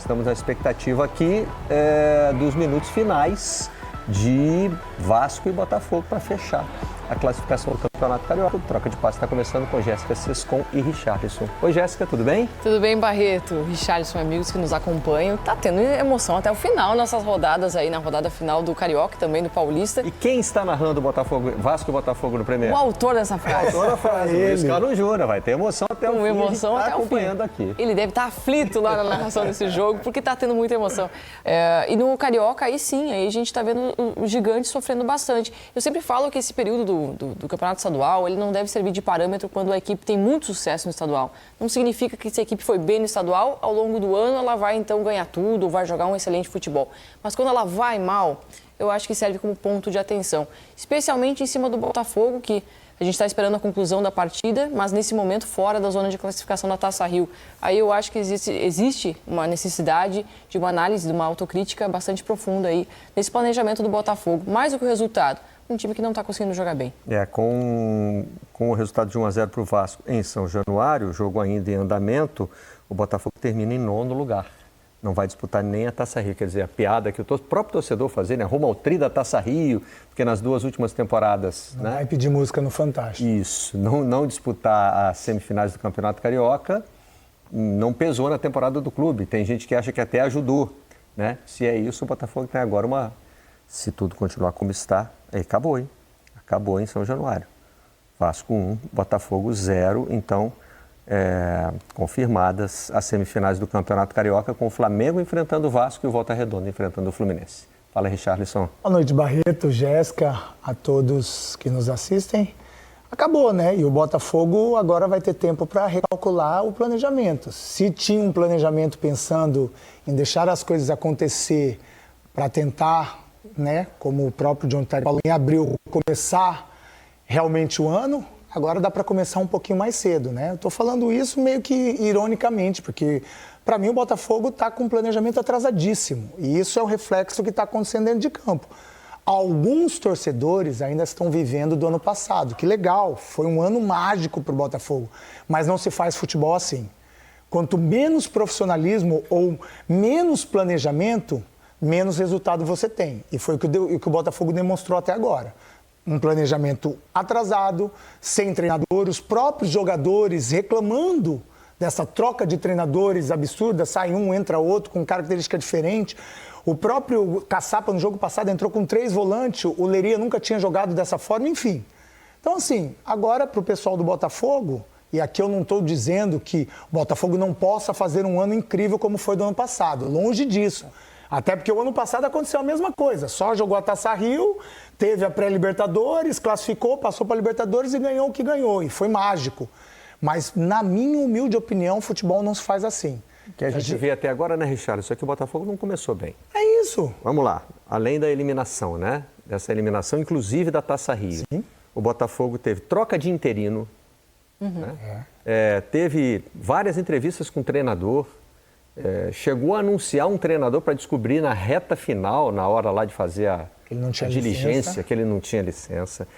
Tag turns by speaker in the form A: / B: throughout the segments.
A: Estamos na expectativa aqui dos minutos finais de Vasco e Botafogo para fechar a classificação do Campeonato Carioca. O Troca de Passe está começando com Jéssica Sescon e Richarlison. Oi, Jéssica, tudo bem?
B: Tudo bem, Barreto? Richarlison, amigos que nos acompanham. Tá tendo emoção até o final, nossas rodadas aí, na rodada final do Carioca, também do Paulista.
A: E quem está narrando Vasco e Botafogo no primeiro?
B: O autor dessa frase.
A: O autor da frase, Luiz Carlos Jura, vai ter emoção até o fim.
B: Emoção até
A: acompanhando aqui.
B: Ele deve estar aflito lá na narração desse jogo, porque tá tendo muita emoção. E no Carioca, aí sim, aí a gente tá vendo os gigantes sofrendo bastante. Eu sempre falo que esse período do Campeonato Estadual, ele não deve servir de parâmetro quando a equipe tem muito sucesso no estadual. Não significa que se a equipe foi bem no estadual, ao longo do ano ela vai então ganhar tudo, ou vai jogar um excelente futebol. Mas quando ela vai mal, eu acho que serve como ponto de atenção. Especialmente em cima do Botafogo, que a gente está esperando a conclusão da partida, mas nesse momento fora da zona de classificação da Taça Rio. Aí eu acho que existe uma necessidade de uma análise, de uma autocrítica bastante profunda aí nesse planejamento do Botafogo. Mais do que o resultado, um time que não está conseguindo jogar bem.
A: Com o resultado de 1-0 para o Vasco em São Januário, o jogo ainda em andamento, o Botafogo termina em 9º lugar. Não vai disputar nem a Taça Rio. Quer dizer, a piada que o próprio torcedor fazia, né? Rumo ao tri da Taça Rio, porque nas duas últimas temporadas...
C: Não vai pedir música no Fantástico.
A: Isso. Não disputar as semifinais do Campeonato Carioca não pesou na temporada do clube. Tem gente que acha que até ajudou, né? Se é isso, o Botafogo tem agora uma... Se tudo continuar como está, aí acabou, hein? Acabou em São Januário. Vasco 1, Botafogo 0, então... confirmadas as semifinais do Campeonato Carioca, com o Flamengo enfrentando o Vasco e o Volta Redonda enfrentando o Fluminense. Fala, Richarlison.
C: Boa noite, Barreto, Jéssica, a todos que nos assistem. Acabou, né? E o Botafogo agora vai ter tempo para recalcular o planejamento. Se tinha um planejamento pensando em deixar as coisas acontecer para tentar, né, como o próprio John Terry falou, em abril, começar realmente o ano, agora dá para começar um pouquinho mais cedo, né? Eu estou falando isso meio que ironicamente, porque para mim o Botafogo está com um planejamento atrasadíssimo. E isso é o reflexo que está acontecendo dentro de campo. Alguns torcedores ainda estão vivendo do ano passado. Que legal, foi um ano mágico para o Botafogo. Mas não se faz futebol assim. Quanto menos profissionalismo ou menos planejamento, menos resultado você tem. E foi o que o Botafogo demonstrou até agora. Um planejamento atrasado, sem treinador, os próprios jogadores reclamando dessa troca de treinadores absurda, sai um, entra outro, com característica diferente. O próprio Caçapa, no jogo passado, entrou com 3 volantes, o Leiria nunca tinha jogado dessa forma, enfim. Então, assim, agora para o pessoal do Botafogo, e aqui eu não estou dizendo que o Botafogo não possa fazer um ano incrível como foi do ano passado, longe disso. Até porque o ano passado aconteceu a mesma coisa, só jogou a Taça Rio, teve a pré-Libertadores, classificou, passou para a Libertadores e ganhou o que ganhou, e foi mágico. Mas, na minha humilde opinião, o futebol não se faz assim.
A: O que a gente vê até agora, né, Richard? Isso aqui o Botafogo não começou bem.
C: É isso.
A: Vamos lá, além da eliminação, né? Dessa eliminação, inclusive da Taça Rio.
C: Sim.
A: O Botafogo teve troca de interino, né? Teve várias entrevistas com o treinador, chegou a anunciar um treinador para descobrir na reta final, na hora lá de fazer a diligência, que ele não tinha licença.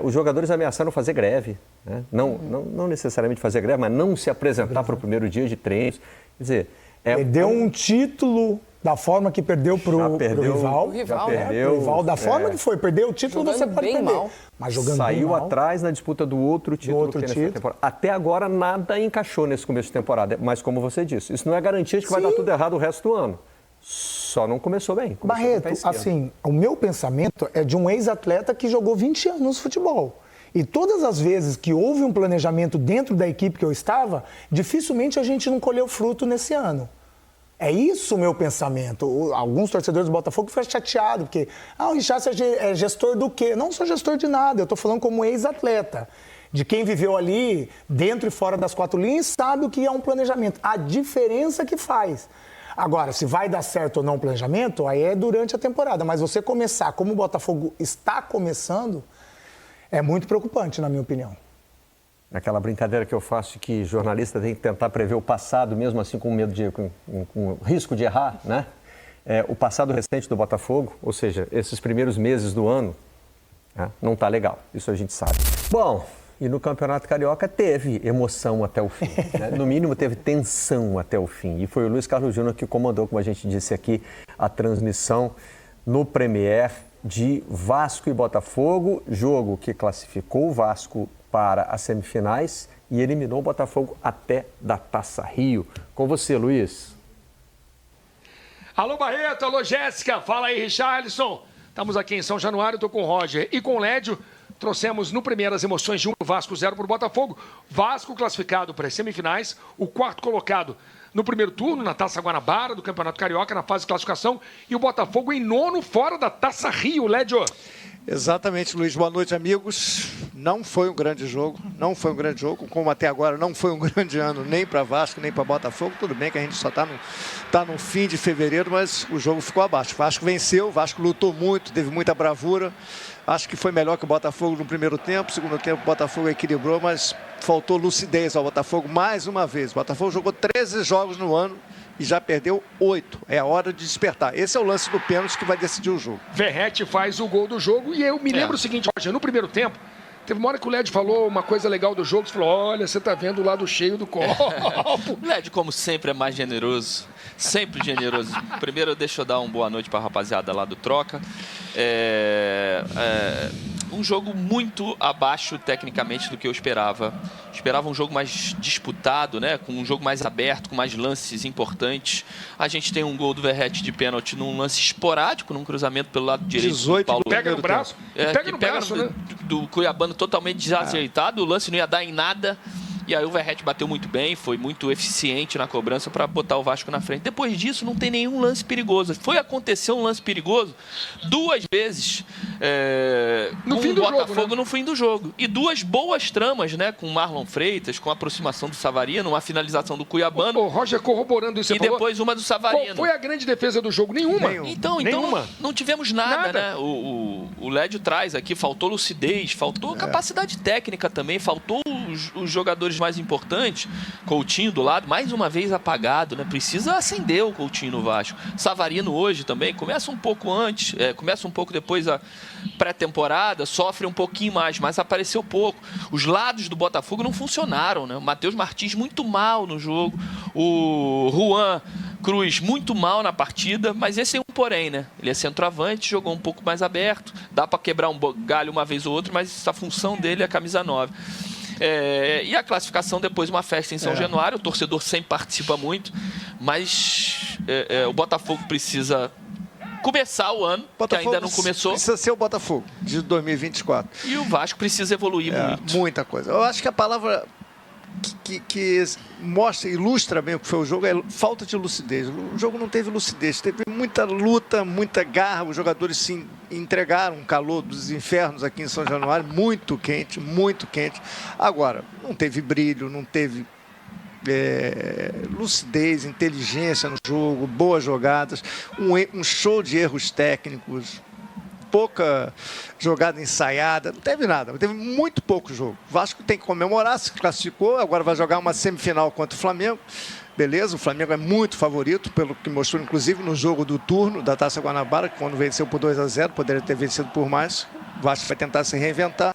A: Os jogadores ameaçaram fazer greve, né? Não necessariamente fazer greve, mas não se apresentar para o primeiro dia de treinos. Quer dizer,
C: perdeu um título da forma que perdeu para o rival.
A: Já perdeu.
C: O rival da forma que foi. Perdeu o título,
B: jogando
C: você pode perder.
B: Mal.
C: Mas jogando
A: Saiu
C: bem mal.
A: atrás na disputa do outro título que nessa temporada. Até agora nada encaixou nesse começo de temporada. Mas como você disse, isso não é garantia de que vai dar tudo errado o resto do ano. Só não começou bem.
C: Barreto, assim, o meu pensamento é de um ex-atleta que jogou 20 anos de futebol. E todas as vezes que houve um planejamento dentro da equipe que eu estava, dificilmente a gente não colheu fruto nesse ano. É isso o meu pensamento. Alguns torcedores do Botafogo ficam chateados, porque o Richard é gestor do quê? Não sou gestor de nada, eu estou falando como ex-atleta. De quem viveu ali, dentro e fora das 4 linhas, sabe o que é um planejamento. A diferença que faz. Agora, se vai dar certo ou não o planejamento, aí é durante a temporada. Mas você começar como o Botafogo está começando, é muito preocupante, na minha opinião.
A: Naquela brincadeira que eu faço de que jornalista tem que tentar prever o passado, mesmo assim com medo com risco de errar, né? O passado recente do Botafogo, ou seja, esses primeiros meses do ano, né, não está legal. Isso a gente sabe. Bom, E no Campeonato Carioca teve emoção até o fim, né? No mínimo teve tensão até o fim. E foi o Luiz Carlos Júnior que comandou, como a gente disse aqui, a transmissão no Premier de Vasco e Botafogo, jogo que classificou o Vasco para as semifinais e eliminou o Botafogo até da Taça Rio. Com você, Luiz.
D: Alô, Barreto, alô, Jéssica, fala aí, Richarlison. Estamos aqui em São Januário, estou com o Roger e com o Lédio. Trouxemos no primeiro as emoções de Vasco 0 para o Botafogo. Vasco classificado para as semifinais, o quarto colocado no primeiro turno, na Taça Guanabara, do Campeonato Carioca, na fase de classificação. E o Botafogo em nono, fora da Taça Rio, Lédio.
E: Exatamente, Luiz. Boa noite, amigos. Não foi um grande jogo, como até agora não foi um grande ano nem para Vasco, nem para Botafogo. Tudo bem que a gente só está no fim de fevereiro, mas o jogo ficou abaixo. O Vasco venceu, o Vasco lutou muito, teve muita bravura. Acho que foi melhor que o Botafogo no primeiro tempo. Segundo tempo, o Botafogo equilibrou, mas faltou lucidez ao Botafogo mais uma vez. O Botafogo jogou 13 jogos no ano e já perdeu 8. É a hora de despertar. Esse é o lance do pênalti que vai decidir o jogo.
D: Verratti faz o gol do jogo e eu me lembro o seguinte, Roger, no primeiro tempo, teve uma hora que o Led falou uma coisa legal do jogo, você falou, olha, você tá vendo o lado cheio do copo.
F: O Led, como sempre, é mais generoso. Sempre generoso. Primeiro, deixa eu dar uma boa noite para a rapaziada lá do Troca. Um jogo muito abaixo tecnicamente do que eu esperava. Esperava um jogo mais disputado, né? Com um jogo mais aberto, com mais lances importantes. A gente tem um gol do Verratti de pênalti num lance esporádico, num cruzamento pelo lado direito
E: 18,
F: do Paulo.
D: Pega no braço, pega no braço, né?
F: Do Cuiabano totalmente desajeitado. O lance não ia dar em nada. E aí o Verratti bateu muito bem, foi muito eficiente na cobrança para botar o Vasco na frente. Depois disso, não tem nenhum lance perigoso. Acontecer um lance perigoso 2 vezes
D: no fim do jogo, né?
F: No fim do jogo. E 2 boas tramas, né? Com o Marlon Freitas, com a aproximação do Savarino, uma finalização do Cuiabano.
D: O Roger corroborando isso.
F: E depois uma do Savarino.
D: Qual foi a grande defesa do jogo? Nenhuma.
F: Então não tivemos nada, né? O Lédio traz aqui, faltou lucidez, faltou capacidade técnica também, faltou os jogadores mais importantes. Coutinho do lado, mais uma vez apagado, né? Precisa acender o Coutinho no Vasco. Savarino hoje também, começa um pouco antes, começa um pouco depois a pré-temporada, sofre um pouquinho mais, mas apareceu pouco. Os lados do Botafogo não funcionaram, né? O Matheus Martins muito mal no jogo, o Juan Cruz muito mal na partida, mas esse é um porém, né? Ele é centroavante, jogou um pouco mais aberto, dá para quebrar um galho uma vez ou outra, mas a função dele é a camisa 9. E a classificação depois uma festa em São Januário, o torcedor sempre participa muito, mas o Botafogo precisa começar o ano, que ainda não começou.
E: Precisa ser o Botafogo de 2024.
F: E o Vasco precisa evoluir muito.
E: Muita coisa. Eu acho que a palavra que mostra, ilustra bem o que foi o jogo é falta de lucidez. O jogo não teve lucidez, teve muita luta, muita garra, os jogadores se entregaram um calor dos infernos aqui em São Januário, muito quente, muito quente. Agora, não teve brilho, não teve lucidez, inteligência no jogo, boas jogadas, um show de erros técnicos, pouca jogada ensaiada, não teve nada, teve muito pouco jogo. O Vasco tem que comemorar, se classificou, agora vai jogar uma semifinal contra o Flamengo. Beleza, o Flamengo é muito favorito, pelo que mostrou inclusive no jogo do turno da Taça Guanabara, que quando venceu por 2-0, poderia ter vencido por mais. O Vasco vai tentar se reinventar.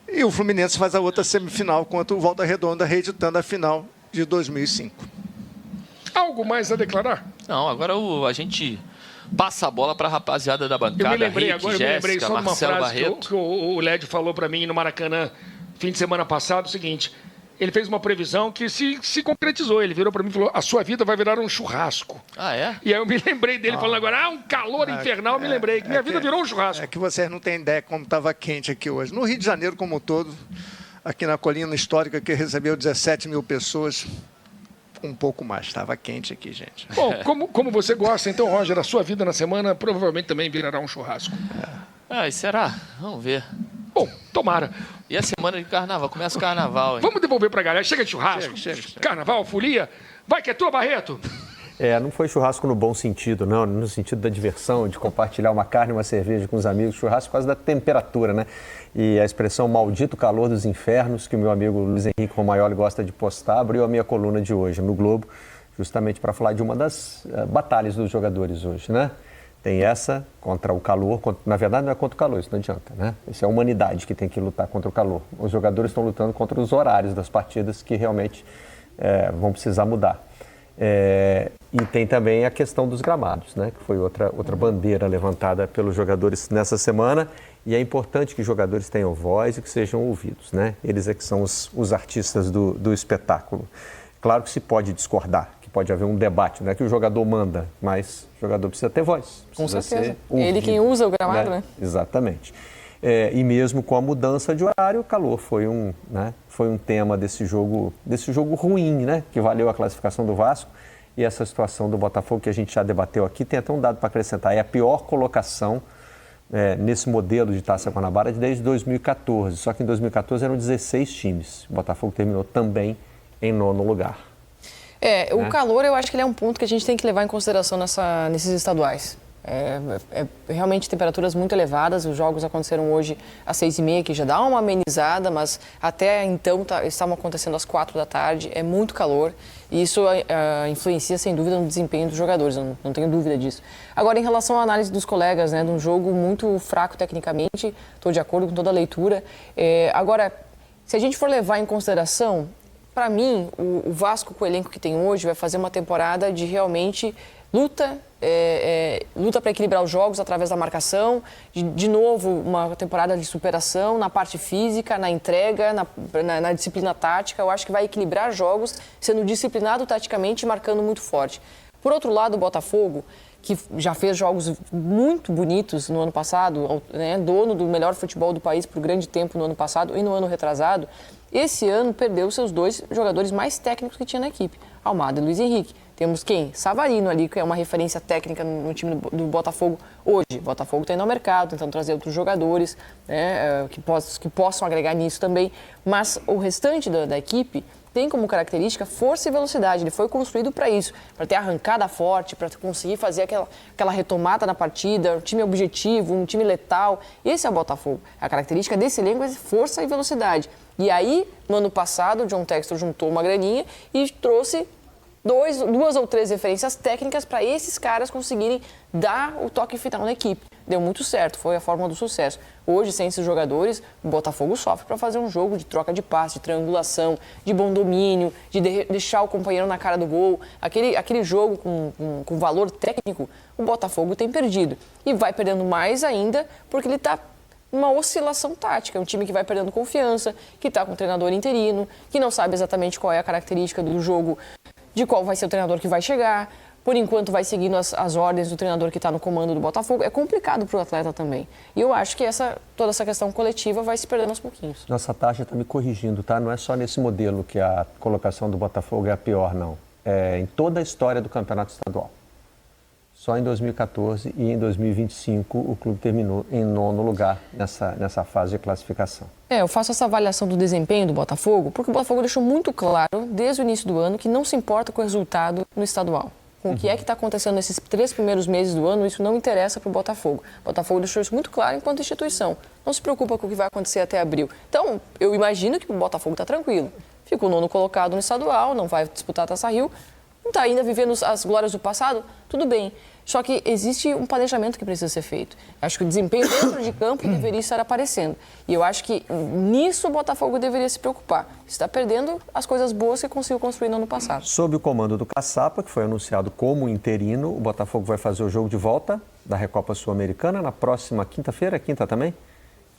E: E o Fluminense faz a outra semifinal contra o Volta Redonda, reeditando a final de 2005.
D: Algo mais a declarar?
F: Não, agora a gente passa a bola para a rapaziada da bancada.
D: Eu me lembrei
F: Jéssica,
D: só de uma
F: Marcelo
D: frase
F: Barreto.
D: que o Led falou para mim no Maracanã fim de semana passado, o seguinte, ele fez uma previsão que se concretizou, ele virou para mim e falou, a sua vida vai virar um churrasco.
F: Ah, é?
D: E aí eu me lembrei dele falando agora, um calor infernal, eu me lembrei que minha vida virou um churrasco.
E: É que vocês não têm ideia como estava quente aqui hoje. No Rio de Janeiro como um todo, aqui na colina histórica que recebeu 17 mil pessoas, um pouco mais. Estava quente aqui, gente.
D: Bom, como você gosta, então, Roger, a sua vida na semana provavelmente também virará um churrasco.
F: E será? Vamos ver.
D: Bom, tomara.
F: E a semana de carnaval? Começa o carnaval, hein?
D: Vamos devolver pra galera. Chega de churrasco.
E: Chega.
D: Carnaval, folia. Vai que é tua, Barreto.
A: Não foi churrasco no bom sentido, não. No sentido da diversão, de compartilhar uma carne e uma cerveja com os amigos. Churrasco por causa da temperatura, né? E a expressão maldito calor dos infernos, que o meu amigo Luiz Henrique Romagnoli gosta de postar, abriu a minha coluna de hoje no Globo, justamente para falar de uma das batalhas dos jogadores hoje, né? Tem essa contra o calor, na verdade não é contra o calor, isso não adianta, né? Isso é a humanidade que tem que lutar contra o calor. Os jogadores estão lutando contra os horários das partidas que realmente vão precisar mudar. E tem também a questão dos gramados, né? Que foi outra bandeira levantada pelos jogadores nessa semana. E é importante que os jogadores tenham voz e que sejam ouvidos, né? Eles é que são os artistas do espetáculo. Claro que se pode discordar, que pode haver um debate, não é que o jogador manda, mas o jogador precisa ter voz.
B: Com certeza.
A: Ser ouvido,
B: ele quem usa o gramado, né?
A: Exatamente. E mesmo com a mudança de horário, o calor foi um tema desse jogo ruim, né? Que valeu a classificação do Vasco. E essa situação do Botafogo, que a gente já debateu aqui, tem até um dado para acrescentar. É a pior colocação nesse modelo de Taça Guanabara desde 2014. Só que em 2014 eram 16 times. O Botafogo terminou também em 9º lugar.
B: O calor, eu acho que ele é um ponto que a gente tem que levar em consideração nesses estaduais. Realmente temperaturas muito elevadas. Os jogos aconteceram hoje às 6h30, que já dá uma amenizada, mas até então estavam acontecendo às 4 da tarde. É muito calor e isso influencia, sem dúvida, no desempenho dos jogadores, não tenho dúvida disso. Agora, em relação à análise dos colegas, né, de um jogo muito fraco tecnicamente, estou de acordo com toda a leitura. Agora, se a gente for levar em consideração, para mim, o Vasco, com o elenco que tem hoje, vai fazer uma temporada de realmente luta para equilibrar os jogos através da marcação, de novo uma temporada de superação na parte física, na entrega, na disciplina tática. Eu acho que vai equilibrar jogos, sendo disciplinado taticamente e marcando muito forte. Por outro lado, o Botafogo, que já fez jogos muito bonitos no ano passado, né, dono do melhor futebol do país por grande tempo no ano passado e no ano retrasado, esse ano perdeu seus 2 jogadores mais técnicos que tinha na equipe, Almada e Luiz Henrique. Temos quem? Savarino ali, que é uma referência técnica no time do Botafogo hoje. O Botafogo está indo ao mercado, tentando trazer outros jogadores, né, que possam agregar nisso também. Mas o restante da equipe tem como característica força e velocidade. Ele foi construído para isso, para ter arrancada forte, para conseguir fazer aquela retomada na partida, um time objetivo, um time letal. Esse é o Botafogo. A característica desse elenco é força e velocidade. E aí, no ano passado, o John Textor juntou uma graninha e trouxe 2 ou 3 referências técnicas para esses caras conseguirem dar o toque final na equipe. Deu muito certo, foi a fórmula do sucesso. Hoje, sem esses jogadores, o Botafogo sofre para fazer um jogo de troca de passe, de triangulação, de bom domínio, de deixar o companheiro na cara do gol. Aquele jogo com valor técnico, o Botafogo tem perdido. E vai perdendo mais ainda porque ele está uma oscilação tática. É um time que vai perdendo confiança, que está com um treinador interino, que não sabe exatamente qual é a característica do jogo, de qual vai ser o treinador que vai chegar. Por enquanto vai seguindo as ordens do treinador que está no comando do Botafogo. É complicado para o atleta também. E eu acho que toda essa questão coletiva vai se perdendo aos pouquinhos.
A: Nossa Tasha está me corrigindo, tá? Não é só nesse modelo que a colocação do Botafogo é a pior, não. É em toda a história do campeonato estadual. Só em 2014 e em 2025 o clube terminou em 9º lugar nessa fase de classificação.
B: Eu faço essa avaliação do desempenho do Botafogo porque o Botafogo deixou muito claro, desde o início do ano, que não se importa com o resultado no estadual. Com o que é que está acontecendo nesses 3 primeiros meses do ano, isso não interessa para o Botafogo. O Botafogo deixou isso muito claro enquanto instituição. Não se preocupa com o que vai acontecer até abril. Então, eu imagino que o Botafogo está tranquilo. Fica o 9º colocado no estadual, não vai disputar a Taça Rio, não está ainda vivendo as glórias do passado, tudo bem. Só que existe um planejamento que precisa ser feito. Acho que o desempenho dentro de campo deveria estar aparecendo. E eu acho que nisso o Botafogo deveria se preocupar. Está perdendo as coisas boas que conseguiu construir no ano passado.
A: Sob o comando do Caçapa, que foi anunciado como interino, o Botafogo vai fazer o jogo de volta da Recopa Sul-Americana na próxima quinta-feira. Quinta também?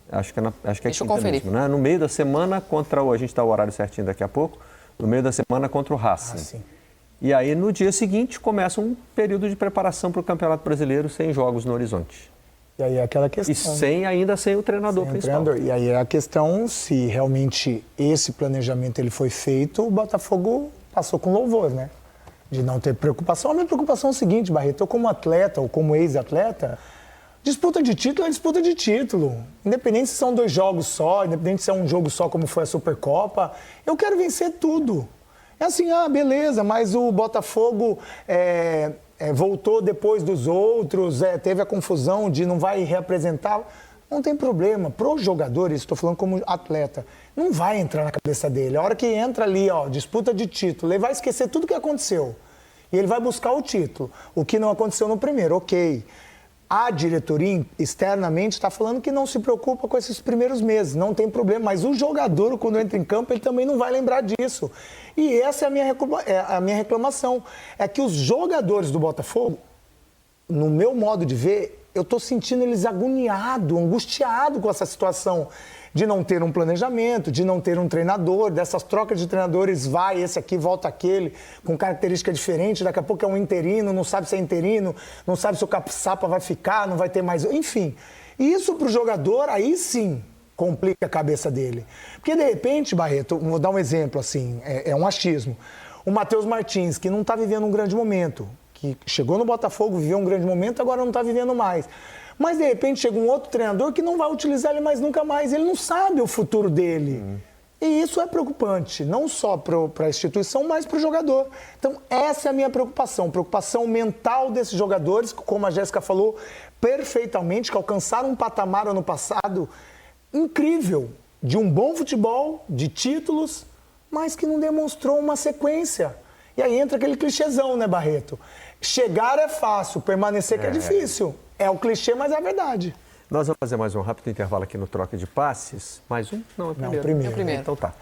A: Acho que é
B: Deixa eu
A: quinta
B: conferir.
A: mesmo, né? No meio da semana contra a gente dá o horário certinho daqui a pouco, no meio da semana contra o Racing. E aí, no dia seguinte, começa um período de preparação para o Campeonato Brasileiro sem jogos no horizonte.
C: E aí é aquela questão.
A: E ainda sem o treinador principal.
C: E aí é a questão se realmente esse planejamento ele foi feito, o Botafogo passou com louvor, né? De não ter preocupação. A minha preocupação é o seguinte, Barreto, eu como atleta ou como ex-atleta, disputa de título é disputa de título. Independente se são 2 jogos só, independente se é um jogo só como foi a Supercopa, eu quero vencer tudo. É assim, beleza, mas o Botafogo voltou depois dos outros, teve a confusão de não vai reapresentar. Não tem problema. Para os jogadores, estou falando como atleta, não vai entrar na cabeça dele. A hora que entra ali, disputa de título, ele vai esquecer tudo que aconteceu. E ele vai buscar o título. O que não aconteceu no primeiro, ok. A diretoria externamente está falando que não se preocupa com esses primeiros meses, não tem problema. Mas o jogador, quando entra em campo, ele também não vai lembrar disso. E essa é a minha reclamação. É que os jogadores do Botafogo, no meu modo de ver, eu estou sentindo eles agoniados, angustiados com essa situação de não ter um planejamento, de não ter um treinador, dessas trocas de treinadores, vai esse aqui, volta aquele, com característica diferente, daqui a pouco é um interino, não sabe se é interino, não sabe se o Caçapa vai ficar, não vai ter mais... Enfim, isso para o jogador, aí sim, complica a cabeça dele. Porque, de repente, Barreto, vou dar um exemplo, assim, é um achismo. O Matheus Martins, que não está vivendo um grande momento, que chegou no Botafogo, viveu um grande momento, agora não está vivendo mais. Mas, de repente, chega um outro treinador que não vai utilizar ele mais nunca mais. Ele não sabe o futuro dele. E isso é preocupante, não só para a instituição, mas para o jogador. Então, essa é a minha preocupação mental desses jogadores, como a Jéssica falou perfeitamente, que alcançaram um patamar ano passado incrível, de um bom futebol, de títulos, mas que não demonstrou uma sequência. E aí entra aquele clichêzão, né, Barreto? Chegar é fácil, permanecer que é difícil. É o clichê, mas é a verdade.
A: Nós vamos fazer mais um rápido intervalo aqui no Troca de Passes. Mais um? Não, é o primeiro.
C: Não, o primeiro.
B: É o primeiro.
A: Então tá.